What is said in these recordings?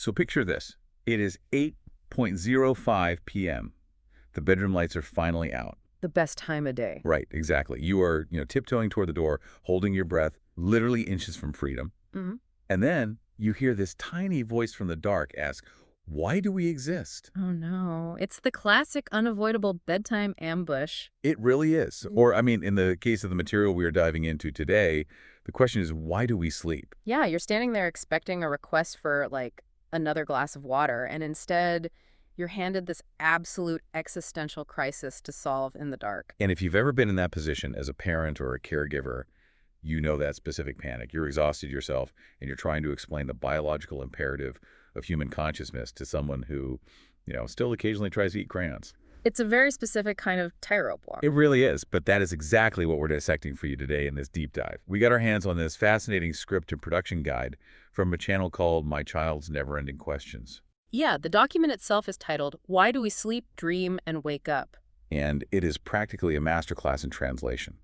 So picture this. It is 8:05 p.m. The bedroom lights are finally out. The best time of day. Right, exactly. You are, tiptoeing toward the door, holding your breath, literally inches from freedom. Hmm. And then you hear this tiny voice from the dark ask, "Why do we exist?" Oh no, it's the classic unavoidable bedtime ambush. It really is. Or, I mean, in the case of the material we are diving into today, the question is, why do we sleep? Yeah, you're standing there expecting a request for, like, another glass of water, and instead you're handed this absolute existential crisis to solve in the dark. And if you've ever been in that position as a parent or a caregiver, you know that specific panic. You're exhausted yourself, and you're trying to explain the biological imperative of human consciousness to someone who, still occasionally tries to eat crayons. It's a very specific kind of tightrope walk. It really is, but that is exactly what we're dissecting for you today in this deep dive. We got our hands on this fascinating script and production guide from a channel called My Child's Neverending Questions. Yeah, the document itself is titled, Why Do We Sleep, Dream, and Wake Up? And it is practically a masterclass in translation.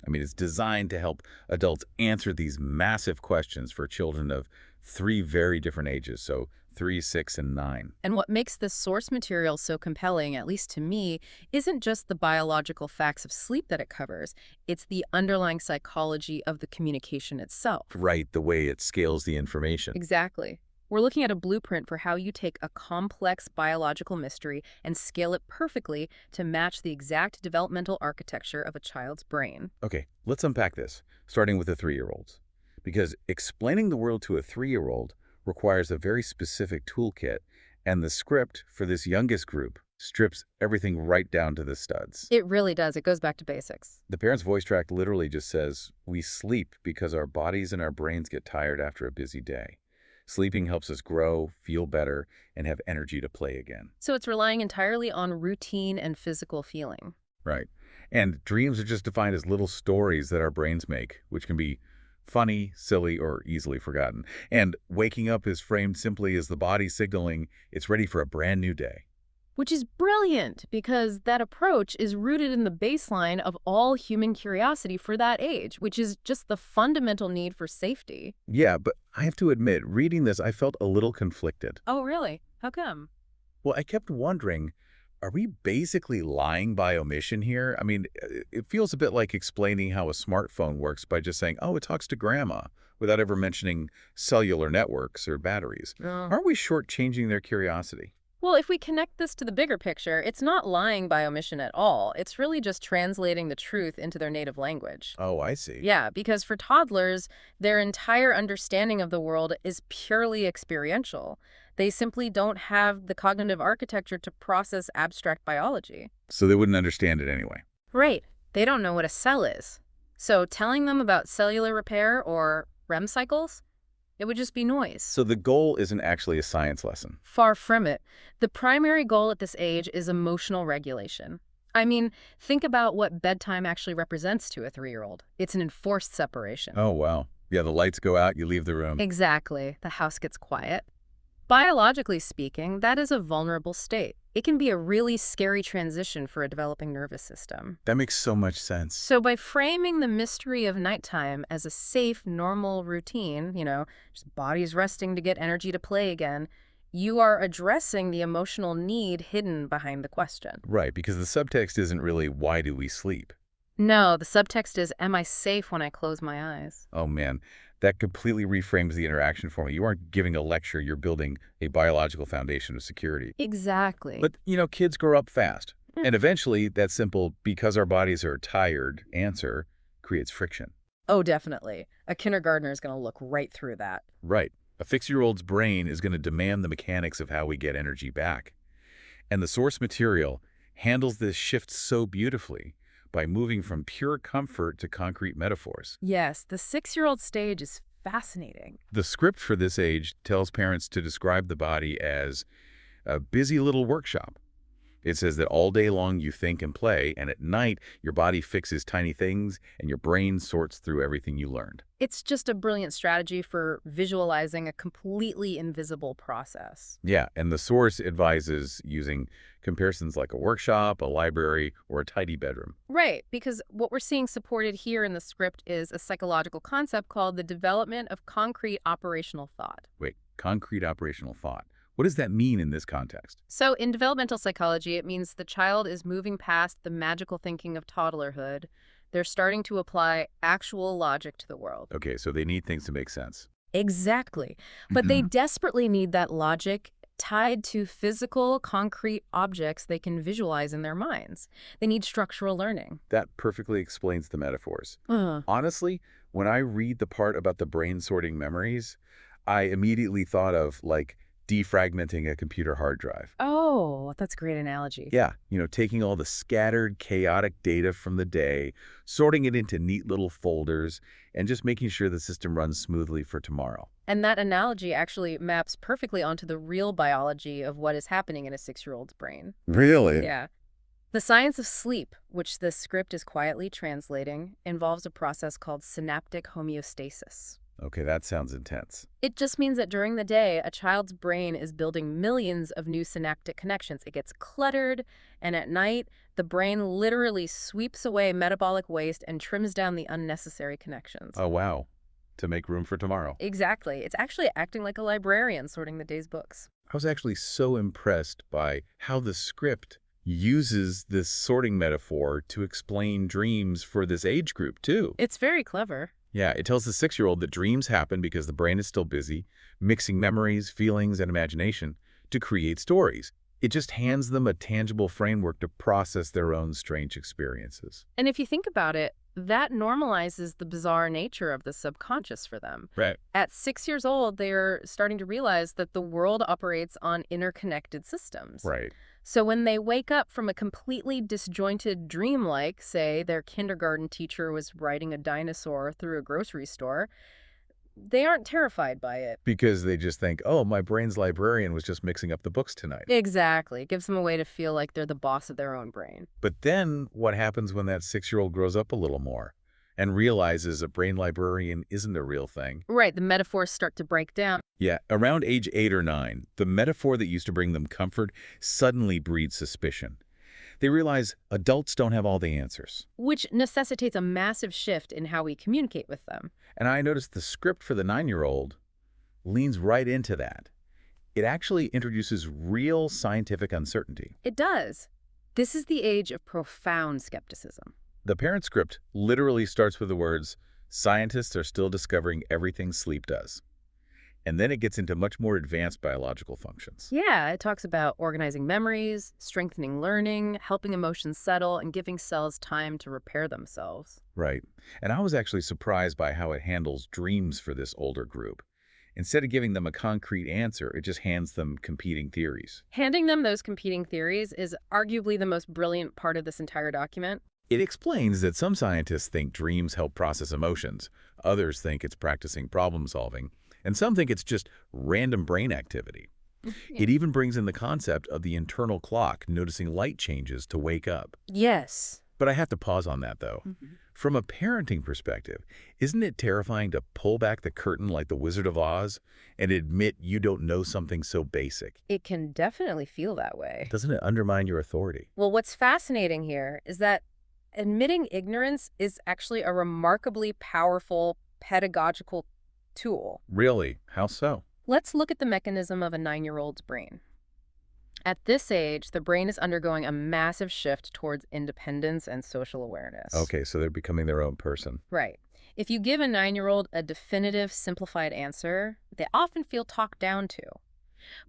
I mean, it's designed to help adults answer these massive questions for children of 3 very different ages, so 3, 6, and 9. And what makes this source material so compelling, at least to me, isn't just the biological facts of sleep that it covers. It's the underlying psychology of the communication itself. Right, the way it scales the information. Exactly. We're looking at a blueprint for how you take a complex biological mystery and scale it perfectly to match the exact developmental architecture of a child's brain. Okay, let's unpack this, starting with the 3-year-olds. Because explaining the world to a 3-year-old requires a very specific toolkit, and the script for this youngest group strips everything right down to the studs. It really does. It goes back to basics. The parent's voice track literally just says, "We sleep because our bodies and our brains get tired after a busy day. Sleeping helps us grow, feel better, and have energy to play again." So it's relying entirely on routine and physical feeling. Right. And dreams are just defined as little stories that our brains make, which can be funny, silly, or easily forgotten. And waking up is framed simply as the body signaling it's ready for a brand new day. Which is brilliant, because that approach is rooted in the baseline of all human curiosity for that age, which is just the fundamental need for safety. Yeah, but I have to admit, reading this, I felt a little conflicted. Oh, really? How come? Well, I kept wondering, are we basically lying by omission here? I mean, it feels a bit like explaining how a smartphone works by just saying, "Oh, it talks to grandma," without ever mentioning cellular networks or batteries. Aren't we shortchanging their curiosity? Well, if we connect this to the bigger picture, it's not lying by omission at all. It's really just translating the truth into their native language. Oh, I see. Yeah, because for toddlers, their entire understanding of the world is purely experiential. They simply don't have the cognitive architecture to process abstract biology. So they wouldn't understand it anyway. Right. They don't know what a cell is. So telling them about cellular repair or REM cycles, it would just be noise. So the goal isn't actually a science lesson. Far from it. The primary goal at this age is emotional regulation. I mean, think about what bedtime actually represents to a 3-year-old. It's an enforced separation. Oh, wow. Yeah, the lights go out, you leave the room. Exactly. The house gets quiet. Biologically speaking, that is a vulnerable state. It can be a really scary transition for a developing nervous system. That makes so much sense. So by framing the mystery of nighttime as a safe, normal routine, just bodies resting to get energy to play again, you are addressing the emotional need hidden behind the question. Right, because the subtext isn't really, "Why do we sleep?" No, the subtext is, am I safe when I close my eyes? Oh, man. That completely reframes the interaction for me. You aren't giving a lecture, you're building a biological foundation of security. Exactly. But, kids grow up fast. And eventually, that simple, "because our bodies are tired" answer creates friction. Oh, definitely. A kindergartner is going to look right through that. Right. A 6-year-old's brain is going to demand the mechanics of how we get energy back. And the source material handles this shift so beautifully by moving from pure comfort to concrete metaphors. Yes, the 6-year-old stage is fascinating. The script for this age tells parents to describe the body as a busy little workshop. It says that all day long you think and play, and at night your body fixes tiny things and your brain sorts through everything you learned. It's just a brilliant strategy for visualizing a completely invisible process. Yeah, and the source advises using comparisons like a workshop, a library, or a tidy bedroom. Right, because what we're seeing supported here in the script is a psychological concept called the development of concrete operational thought. Wait, concrete operational thought. What does that mean in this context? So, in developmental psychology, it means the child is moving past the magical thinking of toddlerhood. They're starting to apply actual logic to the world. Okay, so they need things to make sense. Exactly. But they desperately need that logic tied to physical, concrete objects they can visualize in their minds. They need structural learning. That perfectly explains the metaphors. Uh, Honestly, when I read the part about the brain sorting memories, I immediately thought of, like, defragmenting a computer hard drive. oh, that's a great analogy. Yeah, taking all the scattered, chaotic data from the day, sorting it into neat little folders, and just making sure the system runs smoothly for tomorrow. And that analogy actually maps perfectly onto the real biology of what is happening in a 6-year-old's brain. Really? Yeah. The science of sleep, which this script is quietly translating, involves a process called synaptic homeostasis. Okay, that sounds intense. It just means that during the day, a child's brain is building millions of new synaptic connections. It gets cluttered, and at night, the brain literally sweeps away metabolic waste and trims down the unnecessary connections. Oh, wow. To make room for tomorrow. Exactly. It's actually acting like a librarian sorting the day's books. I was actually so impressed by how the script uses this sorting metaphor to explain dreams for this age group, too. It's very clever. Yeah, it tells the 6-year-old that dreams happen because the brain is still busy, mixing memories, feelings, and imagination to create stories. It just hands them a tangible framework to process their own strange experiences. And if you think about it, that normalizes the bizarre nature of the subconscious for them. Right. At 6 years old, they're starting to realize that the world operates on interconnected systems. Right. So when they wake up from a completely disjointed dream, like, say, their kindergarten teacher was riding a dinosaur through a grocery store, they aren't terrified by it. Because they just think, oh, my brain's librarian was just mixing up the books tonight. Exactly. It gives them a way to feel like they're the boss of their own brain. But then what happens when that 6-year-old grows up a little more and realizes a brain librarian isn't a real thing? Right. The metaphors start to break down. Yeah, around age 8 or 9, the metaphor that used to bring them comfort suddenly breeds suspicion. They realize adults don't have all the answers. Which necessitates a massive shift in how we communicate with them. And I noticed the script for the 9-year-old leans right into that. It actually introduces real scientific uncertainty. It does. This is the age of profound skepticism. The parent script literally starts with the words, "Scientists are still discovering everything sleep does." And then it gets into much more advanced biological functions. Yeah, it talks about organizing memories, strengthening learning, helping emotions settle, and giving cells time to repair themselves. Right. And I was actually surprised by how it handles dreams for this older group. Instead of giving them a concrete answer, it just hands them competing theories. Handing them those competing theories is arguably the most brilliant part of this entire document. It explains that some scientists think dreams help process emotions, others think it's practicing problem solving, and some think it's just random brain activity. It even brings in the concept of the internal clock noticing light changes to wake up. Yes. But I have to pause on that, though. From a parenting perspective, isn't it terrifying to pull back the curtain like the Wizard of Oz and admit you don't know something so basic? It can definitely feel that way. Doesn't it undermine your authority? Well, what's fascinating here is that admitting ignorance is actually a remarkably powerful pedagogical tool. Really? How so? Let's look at the mechanism of a 9-year-old's brain. At this age, the brain is undergoing a massive shift towards independence and social awareness. Okay, so they're becoming their own person. Right. If you give a 9-year-old a definitive, simplified answer, they often feel talked down to.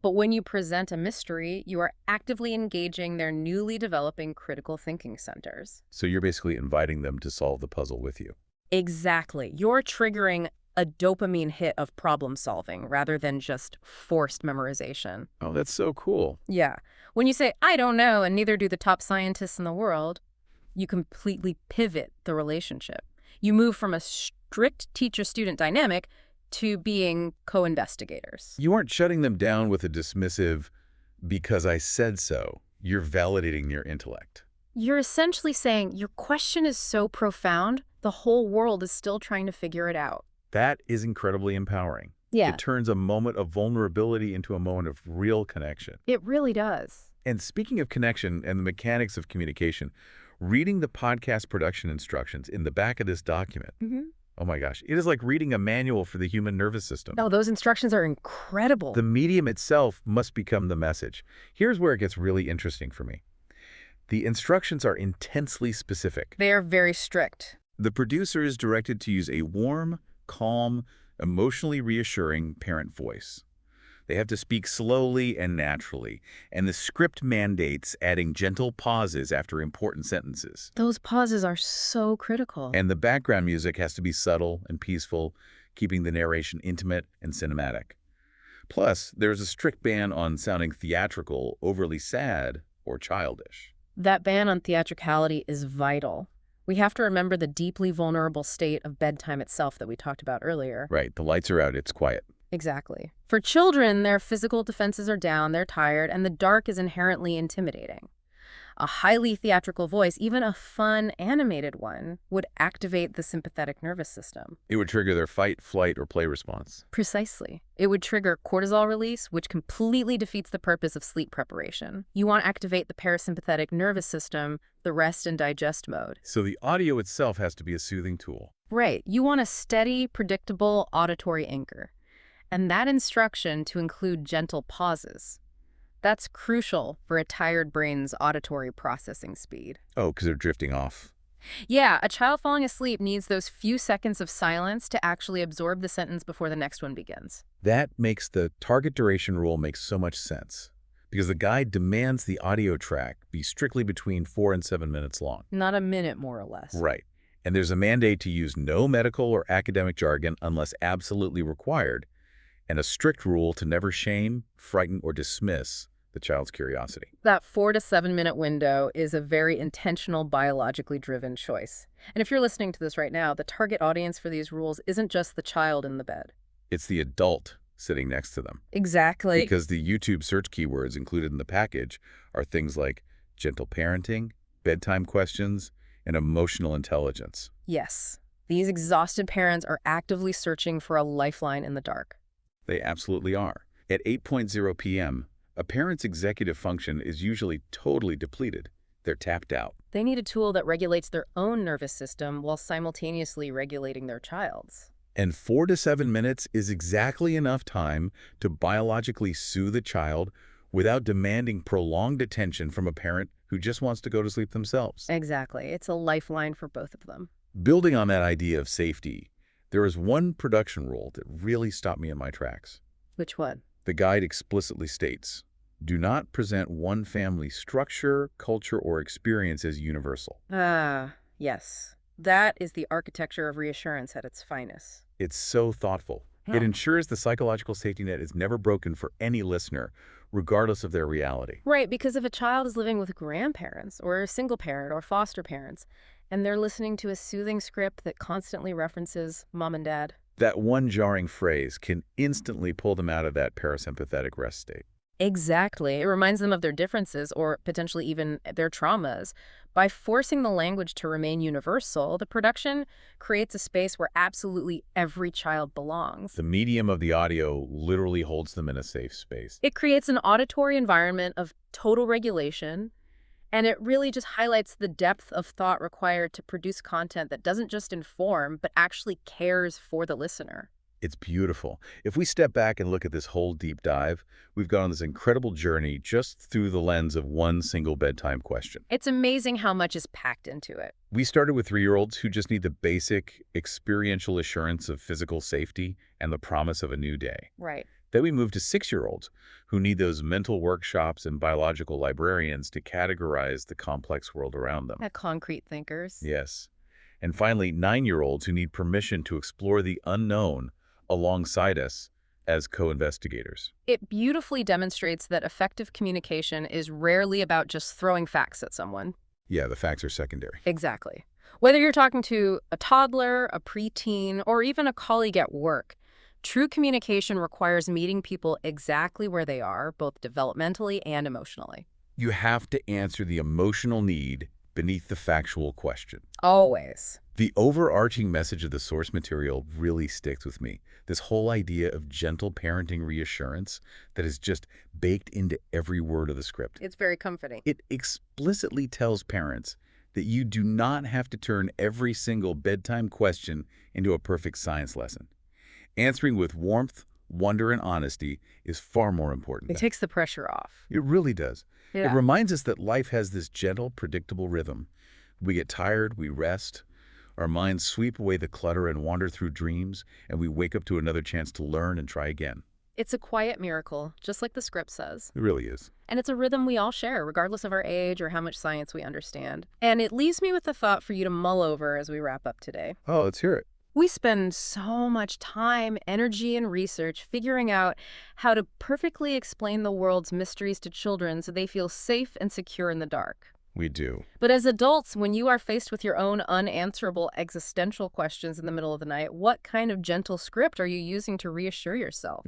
But when you present a mystery, you are actively engaging their newly developing critical thinking centers. So you're basically inviting them to solve the puzzle with you. Exactly. You're triggering a dopamine hit of problem solving rather than just forced memorization. Oh, that's so cool. Yeah. When you say, I don't know, and neither do the top scientists in the world, you completely pivot the relationship. You move from a strict teacher-student dynamic to being co-investigators. You aren't shutting them down with a dismissive, "because I said so." You're validating your intellect. You're essentially saying your question is so profound, the whole world is still trying to figure it out. That is incredibly empowering. Yeah, It turns a moment of vulnerability into a moment of real connection. it really does. And speaking of connection and the mechanics of communication, reading the podcast production instructions in the back of this document, oh my gosh, it is like reading a manual for the human nervous system. No, those instructions are incredible. The medium itself must become the message. Here's where it gets really interesting for me. The instructions are intensely specific. They are very strict. The producer is directed to use a warm, calm, emotionally reassuring parent voice. They have to speak slowly and naturally, and the script mandates adding gentle pauses after important sentences. Those pauses are so critical. And the background music has to be subtle and peaceful, keeping the narration intimate and cinematic. Plus, there's a strict ban on sounding theatrical, overly sad, or childish. That ban on theatricality is vital. We have to remember the deeply vulnerable state of bedtime itself that we talked about earlier. Right, the lights are out, it's quiet. Exactly. For children, their physical defenses are down, they're tired, and the dark is inherently intimidating. A highly theatrical voice, even a fun, animated one, would activate the sympathetic nervous system. It would trigger their fight, flight, or play response. Precisely. It would trigger cortisol release, which completely defeats the purpose of sleep preparation. You want to activate the parasympathetic nervous system, the rest and digest mode. So the audio itself has to be a soothing tool. Right. You want a steady, predictable auditory anchor. And that instruction to include gentle pauses. That's crucial for a tired brain's auditory processing speed. Oh, because they're drifting off. Yeah, a child falling asleep needs those few seconds of silence to actually absorb the sentence before the next one begins. That makes the target duration rule make so much sense, because the guide demands the audio track be strictly between 4 and 7 minutes long. Not a minute, more or less. Right. And there's a mandate to use no medical or academic jargon unless absolutely required, and a strict rule to never shame, frighten, or dismiss the child's curiosity. That 4 to 7 minute window is a very intentional, biologically driven choice. And if you're listening to this right now, the target audience for these rules isn't just the child in the bed. It's the adult sitting next to them. Exactly. Because the YouTube search keywords included in the package are things like gentle parenting, bedtime questions, and emotional intelligence. Yes. These exhausted parents are actively searching for a lifeline in the dark. They absolutely are. At 8:00 p.m., a parent's executive function is usually totally depleted. They're tapped out. They need a tool that regulates their own nervous system while simultaneously regulating their child's. And 4 to 7 minutes is exactly enough time to biologically soothe a child without demanding prolonged attention from a parent who just wants to go to sleep themselves. Exactly. It's a lifeline for both of them. Building on that idea of safety, there is one production rule that really stopped me in my tracks. Which one? The guide explicitly states, do not present one family's structure, culture, or experience as universal. Yes. That is the architecture of reassurance at its finest. It's so thoughtful. It ensures the psychological safety net is never broken for any listener, regardless of their reality. Right, because if a child is living with grandparents or a single parent or foster parents, and they're listening to a soothing script that constantly references mom and dad. That one jarring phrase can instantly pull them out of that parasympathetic rest state. Exactly. It reminds them of their differences or potentially even their traumas. By forcing the language to remain universal, the production creates a space where absolutely every child belongs. The medium of the audio literally holds them in a safe space. It creates an auditory environment of total regulation, and it really just highlights the depth of thought required to produce content that doesn't just inform, but actually cares for the listener. It's beautiful. If we step back and look at this whole deep dive, we've gone on this incredible journey just through the lens of one single bedtime question. It's amazing how much is packed into it. We started with 3-year-olds who just need the basic experiential assurance of physical safety and the promise of a new day. Right. Then we moved to 6-year-olds who need those mental workshops and biological librarians to categorize the complex world around them. Concrete thinkers. Yes. And finally, 9-year-olds who need permission to explore the unknown alongside us as co-investigators. It beautifully demonstrates that effective communication is rarely about just throwing facts at someone. Yeah, the facts are secondary. Exactly. Whether you're talking to a toddler, a preteen, or even a colleague at work, true communication requires meeting people exactly where they are, both developmentally and emotionally. You have to answer the emotional need beneath the factual question. Always. The overarching message of the source material really sticks with me. This whole idea of gentle parenting reassurance that is just baked into every word of the script. It's very comforting. It explicitly tells parents that you do not have to turn every single bedtime question into a perfect science lesson. Answering with warmth, wonder, and honesty is far more important. It takes the pressure off. It really does. It Yeah. reminds us that life has this gentle, predictable rhythm. We get tired, we rest, our minds sweep away the clutter and wander through dreams, and we wake up to another chance to learn and try again. It's a quiet miracle, just like the script says. It really is. And it's a rhythm we all share, regardless of our age or how much science we understand. And it leaves me with a thought for you to mull over as we wrap up today. Oh, let's hear it. We spend so much time, energy, and research figuring out how to perfectly explain the world's mysteries to children so they feel safe and secure in the dark. We do. But as adults, when you are faced with your own unanswerable existential questions in the middle of the night, what kind of gentle script are you using to reassure yourself?